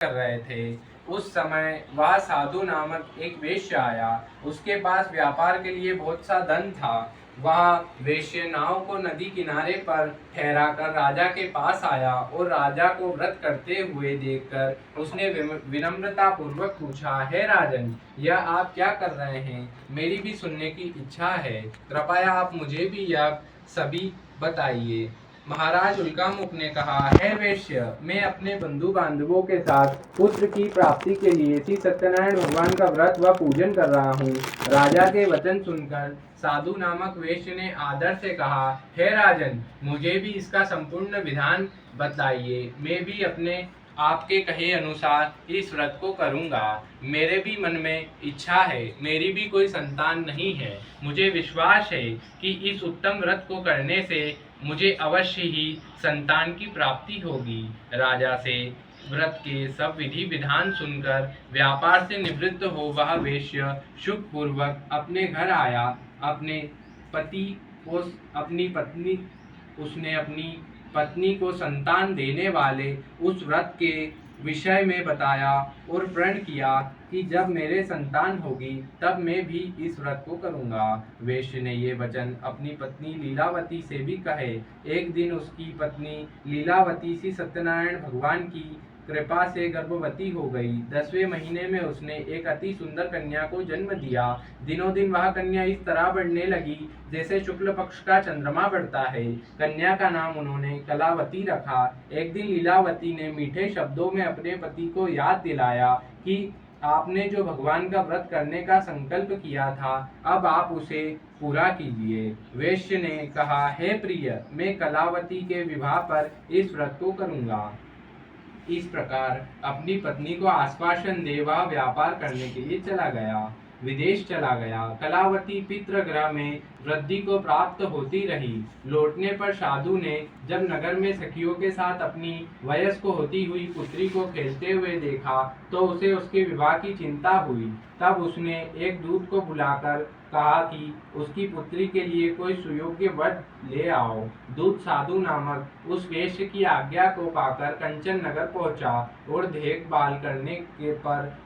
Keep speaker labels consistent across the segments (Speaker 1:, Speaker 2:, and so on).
Speaker 1: कर रहे थे। उस समय वह साधु नामक एक वेश्या आया। उसके पास व्यापार के लिए बहुत सा धन था। वह वेश्य नाव को नदी किनारे पर ठहराकर राजा के पास आया और राजा को व्रत करते हुए देखकर उसने विनम्रता पूर्वक पूछा, हे राजन, यह आप क्या कर रहे हैं? मेरी भी सुनने की इच्छा है। कृपया आप मुझे भी यह सभी बताइए। महाराज उल्कामुख ने कहा, हे वैश्य, मैं अपने बंधु बांधवों के साथ पुत्र की प्राप्ति के लिए श्री सत्यनारायण भगवान का व्रत व पूजन कर रहा हूँ। राजा के वचन सुनकर साधु नामक वैश्य ने आदर से कहा, हे राजन, मुझे भी इसका संपूर्ण विधान बताइए। मैं भी अपने आपके कहे अनुसार इस व्रत को करूंगा। मेरे भी मन में इच्छा है, मेरी भी कोई संतान नहीं है। मुझे विश्वास है कि इस उत्तम व्रत को करने से मुझे अवश्य ही संतान की प्राप्ति होगी। राजा से व्रत के सब विधि विधान सुनकर व्यापार से निवृत्त हो वह वेश्य सुख पूर्वक अपने घर आया। अपने पति को अपनी पत्नी उसने अपनी पत्नी को संतान देने वाले उस व्रत के विषय में बताया और प्रण किया कि जब मेरे संतान होगी तब मैं भी इस व्रत को करूंगा। वैश्य ने ये वचन अपनी पत्नी लीलावती से भी कहे। एक दिन उसकी पत्नी लीलावती श्री सत्यनारायण भगवान की कृपा से गर्भवती हो गई। 10वें महीने में उसने एक अति सुंदर कन्या को जन्म दिया। दिनों दिन वह कन्या इस तरह बढ़ने लगी जैसे शुक्ल पक्ष का चंद्रमा बढ़ता है। कन्या का नाम उन्होंने कलावती रखा। एक दिन लीलावती ने मीठे शब्दों में अपने पति को याद दिलाया कि आपने जो भगवान का व्रत करने का संकल्प किया था, अब आप उसे पूरा कीजिए। वैश्य ने कहा, हे प्रिय, मैं कलावती के विवाह पर इस व्रत को करूंगा। इस प्रकार अपनी पत्नी को आश्वासन दे वह व्यापार करने के लिए चला गया, विदेश चला गया। कलावती पितृगृह में वृद्धि को प्राप्त होती रही। लौटने पर साधु ने जब नगर में सखियों के साथ अपनी वयस्क होती हुई पुत्री को खेलते हुए देखा तो उसे उसके विवाह की चिंता हुई। तब उसने एक दूत को बुलाकर कहा कि उसकी पुत्री के लिए कोई सुयोग्य वर ले आओ। दूत साधु नामक उस वेश्य की आज्ञा को पाकर कंचन नगर पहुंचा और देखभाल करने के पर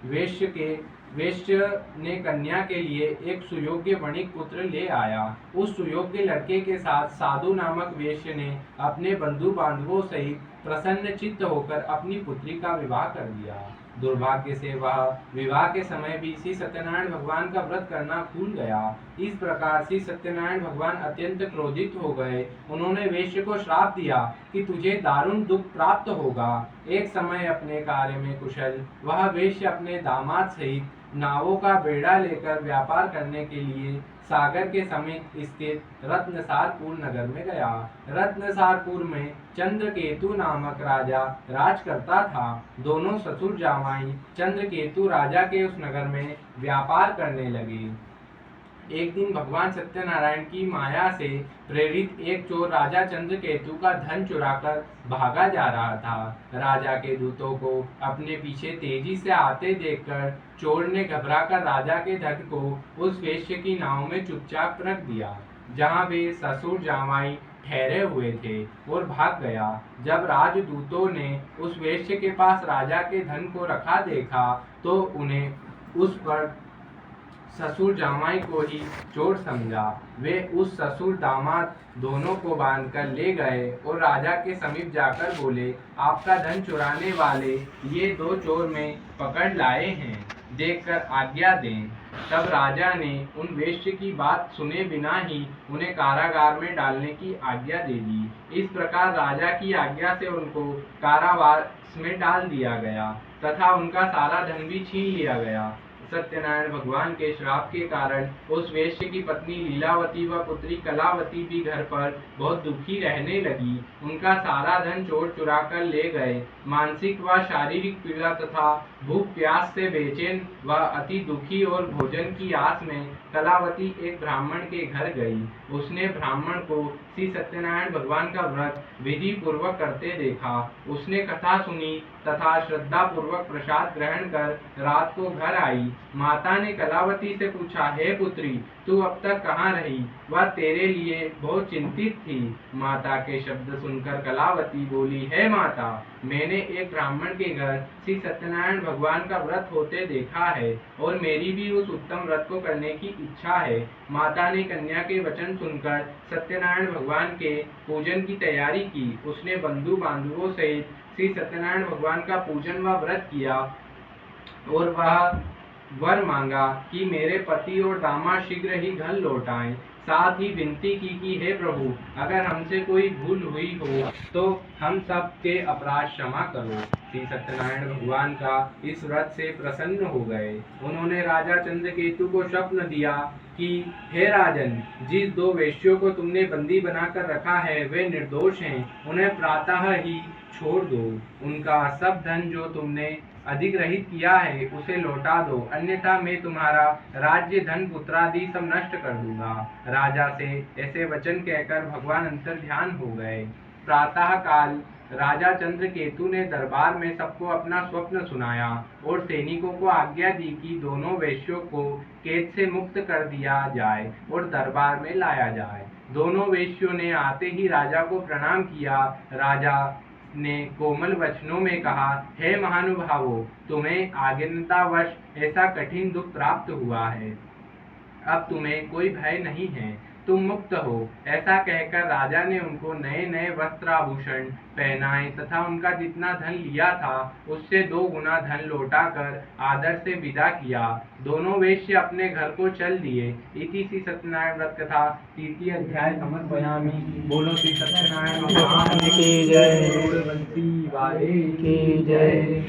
Speaker 1: वेश्य ने कन्या के लिए एक सुयोग्य वणिक पुत्र ले आया। उस सुयोग्य लड़के के साथ साधु नामक वेश्य ने अपने बंधु बांधवों सहित प्रसन्न चित्त होकर अपनी पुत्री का विवाह कर दिया। दुर्भाग्य से वह विवाह के समय भी श्री सत्यनारायण भगवान का व्रत करना भूल गया। इस प्रकार श्री सत्यनारायण भगवान अत्यंत क्रोधित हो गए। उन्होंने वेश्य को श्राप दिया कि तुझे दारुण दुख प्राप्त होगा। एक समय अपने कार्य में कुशल वह वेश्य अपने दामाद सहित नावों का बेड़ा लेकर व्यापार करने के लिए सागर के समीप स्थित रत्नसारपुर नगर में गया। रत्नसारपुर में चंद्रकेतु नामक राजा राज करता था। दोनों ससुर जामाई चंद्रकेतु राजा के उस नगर में व्यापार करने लगे। एक दिन भगवान सत्यनारायण की माया से प्रेरित एक चोर राजा चंद्रकेतु का धन चुराकर भागा जा रहा था। राजा के दूतों को अपने पीछे तेजी से आते देखकर चोर ने घबराकर राजा के धन को उस वेश्य की नाव में चुपचाप रख दिया जहां वे ससुर जामाई ठहरे हुए थे और भाग गया। जब राजदूतों ने उस वेश्य के पास राजा के धन को रखा देखा तो उन्हें उस पर ससुर जामाई को ही चोर समझा। वे उस ससुर दामाद दोनों को बांधकर ले गए और राजा के समीप जाकर बोले, आपका धन चुराने वाले ये दो चोर में पकड़ लाए हैं, देखकर आज्ञा दें। तब राजा ने उन वेश्य की बात सुने बिना ही उन्हें कारागार में डालने की आज्ञा दे दी। इस प्रकार राजा की आज्ञा से उनको कारावास में डाल दिया गया तथा उनका सारा धन भी छीन लिया गया। सत्यनारायण भगवान के श्राप के कारण उस वेश्य की पत्नी लीलावती व पुत्री कलावती भी घर पर बहुत दुखी रहने लगी। उनका सारा धन चोर चुरा कर ले गए। मानसिक व शारीरिक पीड़ा तथा भूख प्यास से बेचैन व अति दुखी और भोजन की आस में कलावती एक ब्राह्मण के घर गई। उसने ब्राह्मण को श्री सत्यनारायण भगवान का व्रत विधि पूर्वक करते देखा। उसने कथा सुनी तथा श्रद्धा पूर्वक प्रसाद ग्रहण कर रात को घर आई। माता ने कलावती से पूछा, हे पुत्री, तू अब तक कहाँ रही? वह तेरे लिए बहुत चिंतित थी। माता के शब्द सुनकर कलावती बोली, हे माता, मैंने एक ब्राह्मण के घर श्री सत्यनारायण भगवान का व्रत होते देखा है और मेरी भी उस उत्तम व्रत को करने की इच्छा है। माता ने कन्या के वचन सुनकर सत्यनारायण भगवान के पूजन की तैयारी की। उसने बंधु बांधवों सहित श्री सत्यनारायण भगवान का पूजन व व्रत किया और वह वर मांगा कि मेरे पति और दामाद शीघ्र ही घर लौट आएं। साथ ही विनती की कि हे प्रभु, अगर हमसे कोई भूल हुई हो तो हम सब के अपराध क्षमा करो। श्री सत्यनारायण भगवान का इस व्रत से प्रसन्न हो गए। उन्होंने राजा चंद्रकेतु को स्वप्न दिया कि हे राजन, जिस दो वेश्यों को तुमने बंदी बनाकर रखा है वे निर्दोष हैं, उन्हें प्रातः ही छोड़ दो। उनका सब धन जो तुमने अधिग्रहित किया है उसे लौटा दो, अन्यथा मैं तुम्हारा राज्य, धन, पुत्रादि सब नष्ट कर दूंगा। राजा से ऐसे वचन कहकर भगवान अंतर ध्यान हो गए। प्रातः काल राजा चंद्रकेतु ने दरबार में सबको अपना स्वप्न सुनाया और सैनिकों को आज्ञा दी कि दोनों वेश्यों को कैद से मुक्त कर दिया जाए और दरबार में लाया जाए। दोनों वेश्यों ने आते ही राजा को प्रणाम किया। राजा ने कोमल वचनों में कहा, हे महानुभावों, तुम्हें आज्ञावश ऐसा कठिन दुख प्राप्त हुआ है, अब तुम्हें कोई भय नहीं है, तुम मुक्त हो। ऐसा कहकर राजा ने उनको नए नए वस्त्र आभूषण पहनाए तथा उनका जितना धन लिया था उससे 2 गुना धन लौटाकर आदर से विदा किया। दोनों वेश्य अपने घर को चल दिए। इति श्री सत्यनारायण व्रत कथा 3 अध्याय समर्पयामि। बोलो श्री सत्यनारायण भगवान की जय, गरुड़वंशी वाले की जय।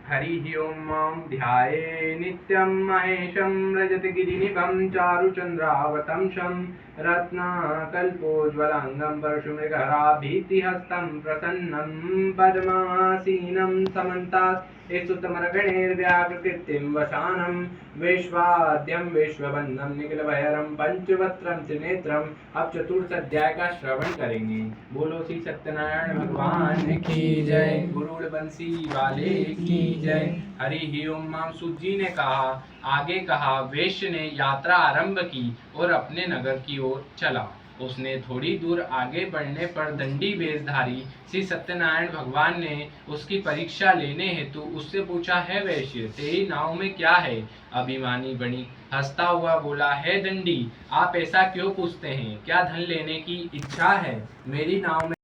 Speaker 1: हरि ओम ध्याये नित्यं महेशं रजतगिरिनिभं चारुचन्द्रावतंसं रत्नाकल्पोज्ज्वलाङ्गं परशुमृगहराभीतिहस्तं प्रसन्नं पद्मासीनं समन्तात् स्तुतमर्गणैर्व्याकृतिं वसानं वैश्वाद्यं वैश्ववन्दं निखिलभैरं पंचवक्त्रं त्रिनेत्रम्। अब 4th अध्याय का श्रवण करेंगे। बोलो श्री सत्यनारायण भगवान की जय, गरुड़वंशी वाले की जय। हरि ओम। सूत जी ने कहा, आगे कहा, वैश्य ने यात्रा आरंभ की और अपने नगर की ओर चला। उसने थोड़ी दूर आगे बढ़ने पर दंडी वेशधारी श्री सत्यनारायण भगवान ने उसकी परीक्षा लेने हेतु उससे पूछा, है वैश्य, तेरी नाव में क्या है? अभिमानी वणिक हंसता हुआ बोला, है दंडी, आप ऐसा क्यों पूछते हैं? क्या धन लेने की इच्छा है? मेरी नाव में